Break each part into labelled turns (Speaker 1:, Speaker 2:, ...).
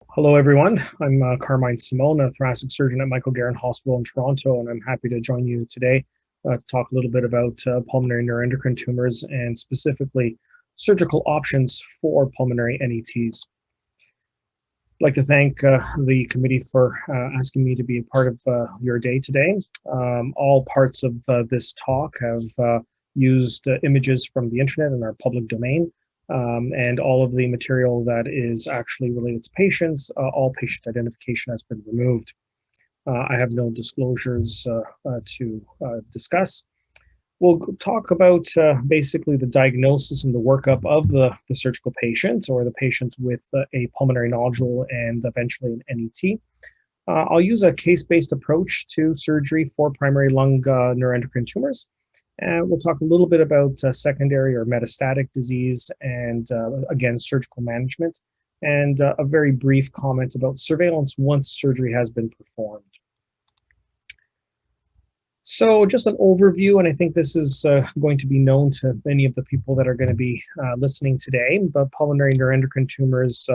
Speaker 1: Hello, everyone. I'm Carmine Simone, a thoracic surgeon at Michael Garron Hospital in Toronto, and I'm happy to join you today to talk a little bit about pulmonary neuroendocrine tumors and specifically surgical options for pulmonary NETs. I'd like to thank the committee for asking me to be a part of your day today. All parts of this talk have used images from the internet in our public domain. And all of the material that is actually related to patients, all patient identification has been removed. I have no disclosures to discuss. We'll talk about basically the diagnosis and the workup of the surgical patient or the patient with a pulmonary nodule and eventually an NET. I'll use a case-based approach to surgery for primary lung neuroendocrine tumors. And we'll talk a little bit about secondary or metastatic disease and, again, surgical management, and a very brief comment about surveillance once surgery has been performed. So just an overview, and I think this is going to be known to many of the people that are going to be listening today, but pulmonary neuroendocrine tumors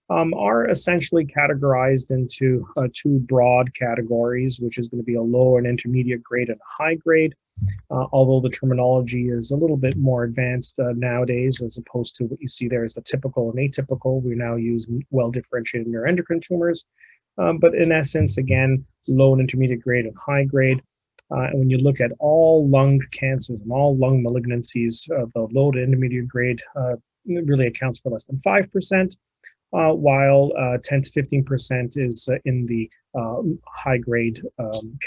Speaker 1: are essentially categorized into two broad categories, which is going to be a low and intermediate grade and a high grade. Although the terminology is a little bit more advanced nowadays, as opposed to what you see there as the typical and atypical. We now use well-differentiated neuroendocrine tumors. But in essence, again, low and intermediate grade and high grade. And when you look at all lung cancers and all lung malignancies, the low to intermediate grade really accounts for less than 5%, while 10 to 15% is in the high grade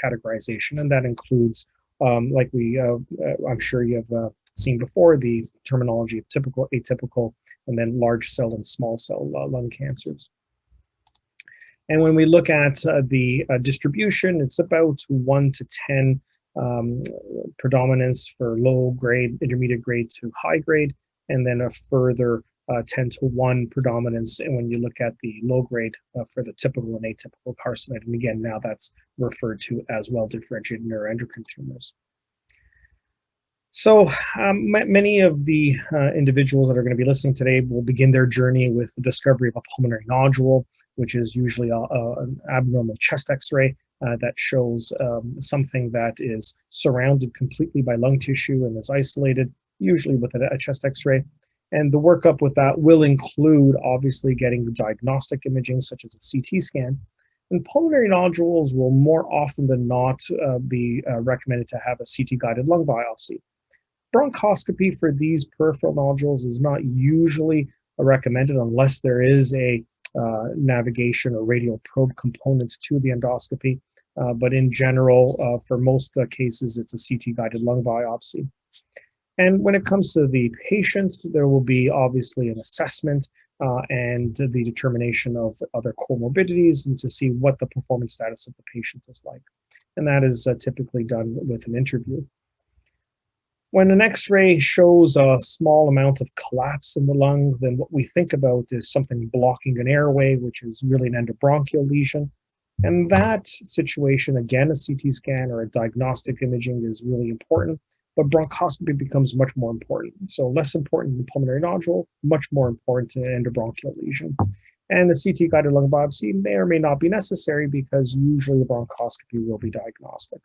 Speaker 1: categorization. And that includes, like I'm sure you have seen before, the terminology of typical, atypical, and then large cell and small cell lung cancers. And when we look at the distribution, it's about 1 to 10 predominance for low grade, intermediate grade to high grade, and then a further 10 to 1 predominance. And when you look at the low grade for the typical and atypical carcinoma, and again, now that's referred to as well-differentiated neuroendocrine tumors. So many of the individuals that are going to be listening today will begin their journey with the discovery of a pulmonary nodule, which is usually an abnormal chest X-ray that shows something that is surrounded completely by lung tissue and is isolated, usually with a chest X-ray. And the workup with that will include, obviously, getting the diagnostic imaging, such as a CT scan. And pulmonary nodules will more often than not be recommended to have a CT-guided lung biopsy. Bronchoscopy for these peripheral nodules is not usually recommended unless there is a navigation or radial probe component to the endoscopy. But in general, for most cases, it's a CT-guided lung biopsy. And when it comes to the patient, there will be obviously an assessment and the determination of other comorbidities and to see what the performance status of the patient is like. And that is typically done with an interview. When an X-ray shows a small amount of collapse in the lung, then what we think about is something blocking an airway, which is really an endobronchial lesion. And that situation, again, a CT scan or a diagnostic imaging is really important, but bronchoscopy becomes much more important. So less important than pulmonary nodule, much more important to an endobronchial lesion. And the CT-guided lung biopsy may or may not be necessary because usually the bronchoscopy will be diagnostic.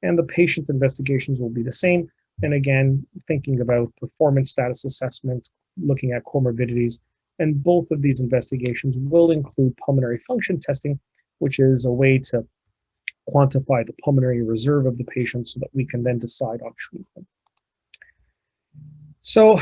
Speaker 1: And the patient investigations will be the same. And again, thinking about performance status assessment, looking at comorbidities, and both of these investigations will include pulmonary function testing, which is a way to quantify the pulmonary reserve of the patient so that we can then decide on treatment. So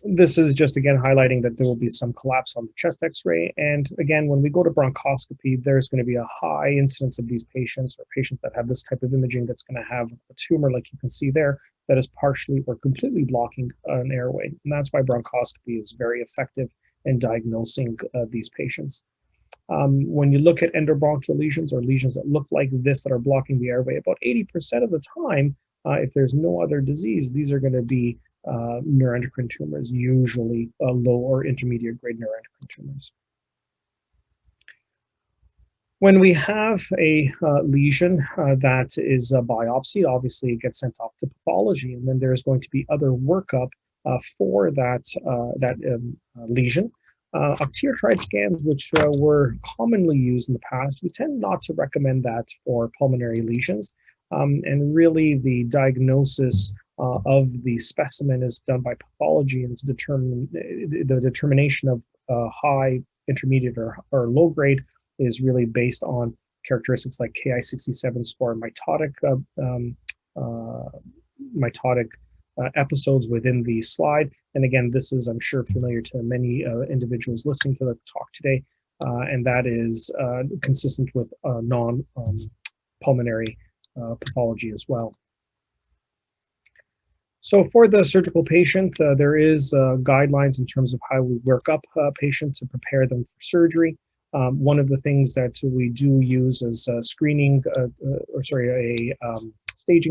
Speaker 1: this is just, again, highlighting that there will be some collapse on the chest X-ray. And again, when we go to bronchoscopy, there's going to be a high incidence of these patients or patients that have this type of imaging that's going to have a tumor, like you can see there, that is partially or completely blocking an airway. And that's why bronchoscopy is very effective in diagnosing these patients. When you look at endobronchial lesions or lesions that look like this that are blocking the airway, about 80% of the time, if there's no other disease, these are going to be neuroendocrine tumors, usually low or intermediate grade neuroendocrine tumors. When we have a lesion that is biopsied, obviously it gets sent off to pathology, and then there's going to be other workup for that lesion. Octreotide scans, which were commonly used in the past, we tend not to recommend that for pulmonary lesions. And really, the diagnosis of the specimen is done by pathology, and to determine the determination of high, intermediate, or low grade is really based on characteristics like Ki-67 score, mitotic episodes within the slide. And again, this is, I'm sure, familiar to many individuals listening to the talk today, and that is consistent with non-pulmonary pathology as well. So for the surgical patient, there is guidelines in terms of how we work up patients to prepare them for surgery. One of the things that we do use as a staging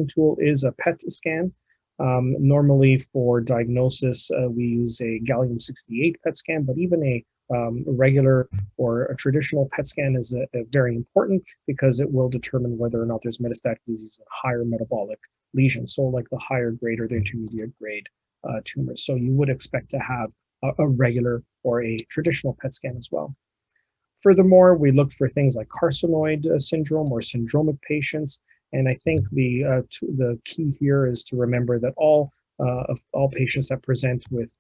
Speaker 1: tool is a PET scan. Normally for diagnosis, we use a gallium-68 PET scan, but even a regular or a traditional PET scan is very important because it will determine whether or not there's metastatic disease in higher metabolic lesions, so like the higher grade or the intermediate grade tumors. So you would expect to have a regular or a traditional PET scan as well. Furthermore, we look for things like carcinoid syndrome or syndromic patients. And I think the key here is to remember that all patients that present with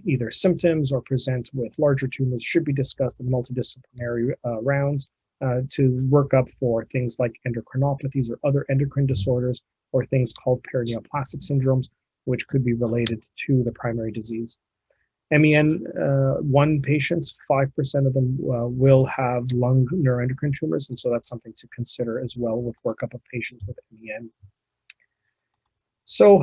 Speaker 1: either symptoms or present with larger tumors should be discussed in multidisciplinary rounds to work up for things like endocrinopathies or other endocrine disorders, or things called paraneoplastic syndromes, which could be related to the primary disease. MEN1 patients, 5% of them will have lung neuroendocrine tumors, and so that's something to consider as well with workup of patients with MEN. So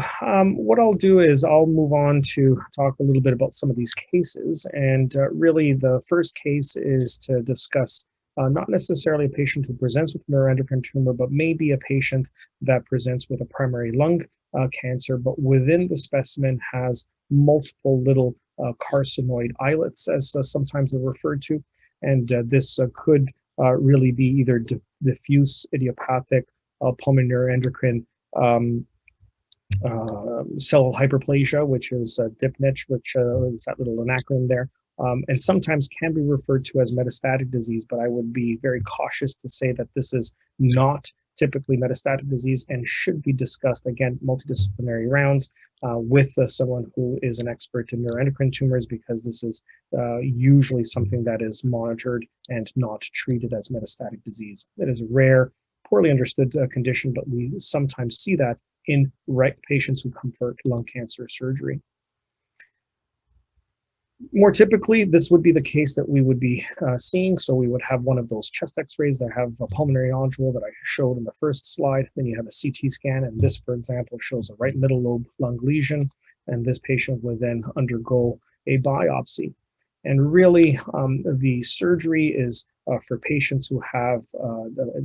Speaker 1: what I'll do is I'll move on to talk a little bit about some of these cases, and really the first case is to discuss not necessarily a patient who presents with neuroendocrine tumor, but maybe a patient that presents with a primary lung cancer, but within the specimen has multiple little carcinoid islets, as sometimes they're referred to. And this could really be either diffuse idiopathic pulmonary endocrine cell hyperplasia, which is DIPNIC, which is that little acronym there. And sometimes can be referred to as metastatic disease, but I would be very cautious to say that this is not typically metastatic disease and should be discussed, again, multidisciplinary rounds with someone who is an expert in neuroendocrine tumors, because this is usually something that is monitored and not treated as metastatic disease. It is a rare, poorly understood condition, but we sometimes see that in patients who come for lung cancer surgery. More typically, this would be the case that we would be seeing. So we would have one of those chest x-rays that have a pulmonary nodule that I showed in the first slide. Then you have a CT scan, and this, for example, shows a right middle lobe lung lesion, and this patient would then undergo a biopsy. And really, the surgery is for patients who have,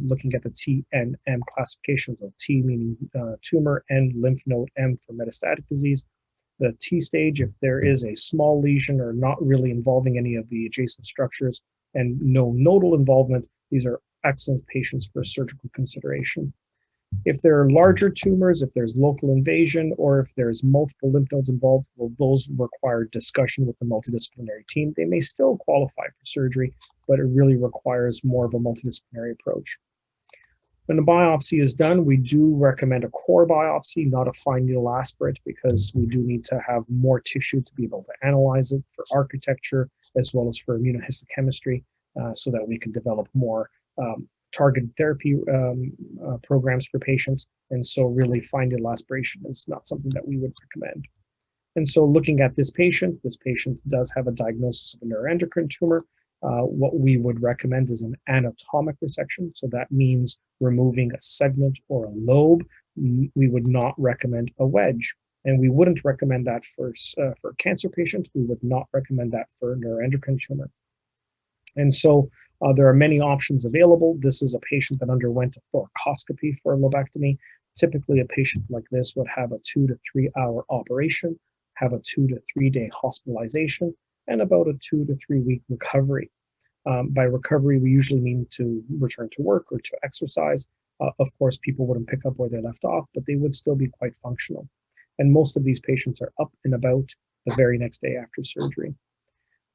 Speaker 1: looking at the T and M classifications of T meaning tumor, and lymph node, M for metastatic disease. The T stage, if there is a small lesion or not really involving any of the adjacent structures and no nodal involvement, these are excellent patients for surgical consideration. If there are larger tumors, if there's local invasion, or if there's multiple lymph nodes involved, well, those require discussion with the multidisciplinary team. They may still qualify for surgery, but it really requires more of a multidisciplinary approach. When a biopsy is done, we do recommend a core biopsy, not a fine needle aspirate, because we do need to have more tissue to be able to analyze it for architecture as well as for immunohistochemistry, so that we can develop more targeted therapy programs for patients. And so really fine needle aspiration is not something that we would recommend. And so looking at this patient does have a diagnosis of a neuroendocrine tumor. What we would recommend is an anatomic resection. So that means removing a segment or a lobe. We would not recommend a wedge. And we wouldn't recommend that for cancer patients. We would not recommend that for neuroendocrine tumor. And so there are many options available. This is a patient that underwent a thoracoscopy for a lobectomy. Typically, a patient like this would have a 2 to 3 hour operation, have a 2 to 3 day hospitalization, and about a 2 to 3 week recovery. By recovery, we usually mean to return to work or to exercise. Of course, people wouldn't pick up where they left off, but they would still be quite functional. And most of these patients are up and about the very next day after surgery.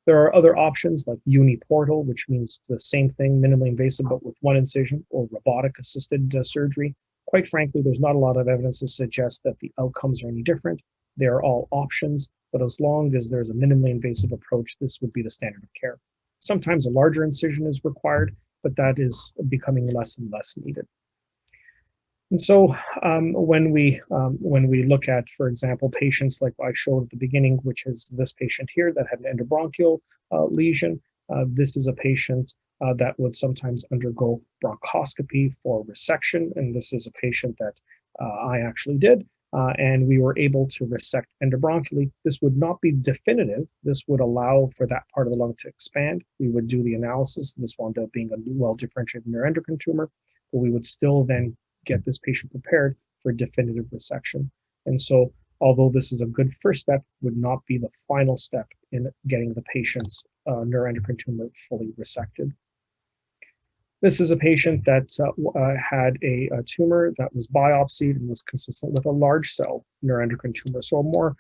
Speaker 1: There are other options like uniportal, which means the same thing, minimally invasive, but with one incision, or robotic-assisted surgery. Quite frankly, there's not a lot of evidence to suggest that the outcomes are any different. They are all options, but as long as there's a minimally invasive approach, this would be the standard of care. Sometimes a larger incision is required, but that is becoming less and less needed. And so when we look at, for example, patients like I showed at the beginning, which is this patient here that had an endobronchial lesion, this is a patient that would sometimes undergo bronchoscopy for resection, and this is a patient that I actually did, and we were able to resect endobronchially. This would not be definitive. This would allow for that part of the lung to expand. We would do the analysis. This wound up being a well-differentiated neuroendocrine tumor, but we would still then get this patient prepared for definitive resection. And so, although this is a good first step, would not be the final step in getting the patient's neuroendocrine tumor fully resected. This is a patient that had a tumor that was biopsied and was consistent with a large cell neuroendocrine tumor, so a more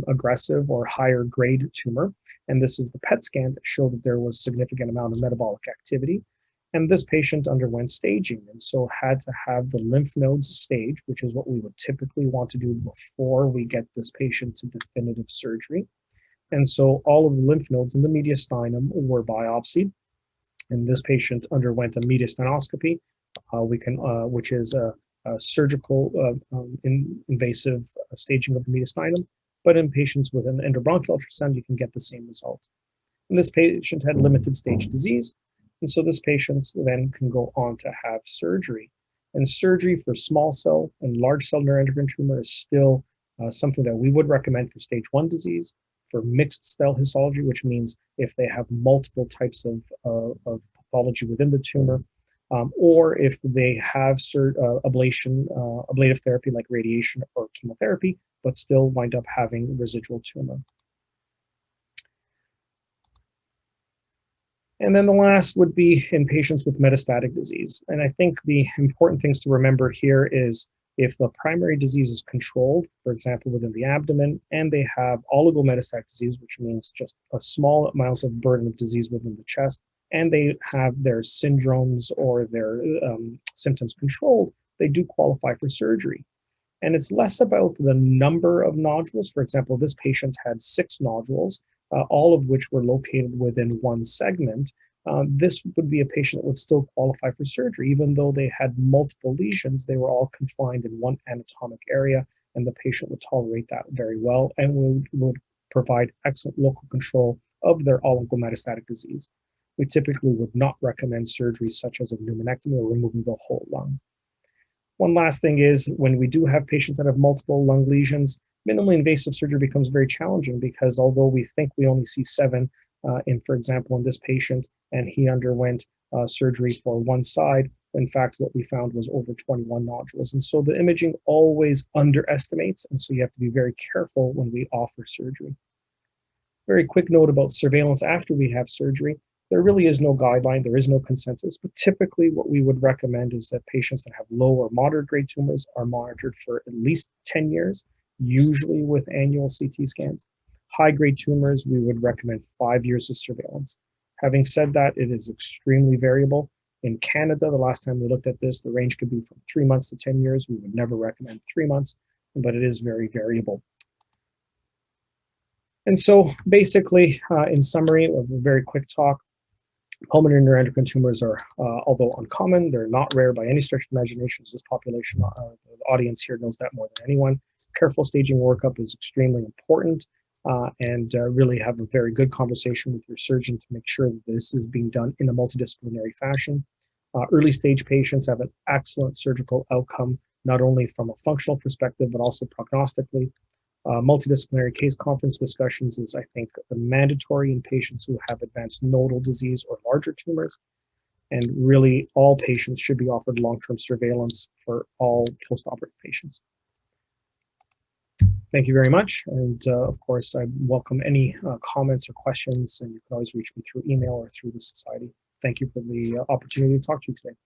Speaker 1: aggressive or higher grade tumor. And this is the PET scan that showed that there was significant amount of metabolic activity. And this patient underwent staging, and so had to have the lymph nodes staged, which is what we would typically want to do before we get this patient to definitive surgery. And so all of the lymph nodes in the mediastinum were biopsied, and this patient underwent a mediastinoscopy, which is a surgical invasive staging of the mediastinum. But in patients with an endobronchial ultrasound, you can get the same result. And this patient had limited stage disease. And so this patient then can go on to have surgery. And surgery for small cell and large cell neuroendocrine tumor is still something that we would recommend for stage 1 disease, for mixed cell histology, which means if they have multiple types of pathology within the tumor, or if they have ablative therapy like radiation or chemotherapy, but still wind up having residual tumor. And then the last would be in patients with metastatic disease. And I think the important things to remember here is if the primary disease is controlled, for example, within the abdomen, and they have oligometastatic disease, which means just a small amount of burden of disease within the chest, and they have their syndromes or their symptoms controlled, they do qualify for surgery. And it's less about the number of nodules. For example, this patient had 6 nodules, all of which were located within one segment. This would be a patient that would still qualify for surgery. Even though they had multiple lesions, they were all confined in one anatomic area, and the patient would tolerate that very well and would provide excellent local control of their oligometastatic disease. We typically would not recommend surgery such as a pneumonectomy or removing the whole lung. One last thing is when we do have patients that have multiple lung lesions, minimally invasive surgery becomes very challenging because although we think we only see 7 for example, in this patient, and he underwent surgery for one side, in fact, what we found was over 21 nodules. And so the imaging always underestimates, and so you have to be very careful when we offer surgery. Very quick note about surveillance after we have surgery. There really is no guideline, there is no consensus, but typically what we would recommend is that patients that have low or moderate grade tumors are monitored for at least 10 years, usually with annual CT scans. High grade tumors, we would recommend 5 years of surveillance. Having said that, it is extremely variable. In Canada, the last time we looked at this, the range could be from 3 months to 10 years. We would never recommend 3 months, but it is very variable. And so basically, in summary of a very quick talk, pulmonary neuroendocrine tumors are, although uncommon, they're not rare by any stretch of the imagination. This population, the audience here knows that more than anyone. Careful staging workup is extremely important, and really have a very good conversation with your surgeon to make sure that this is being done in a multidisciplinary fashion. Early stage patients have an excellent surgical outcome, not only from a functional perspective, but also prognostically. Multidisciplinary case conference discussions is, I think, mandatory in patients who have advanced nodal disease or larger tumors. And really, all patients should be offered long-term surveillance for all post-operative patients. Thank you very much. And of course, I welcome any comments or questions, and you can always reach me through email or through the society. Thank you for the opportunity to talk to you today.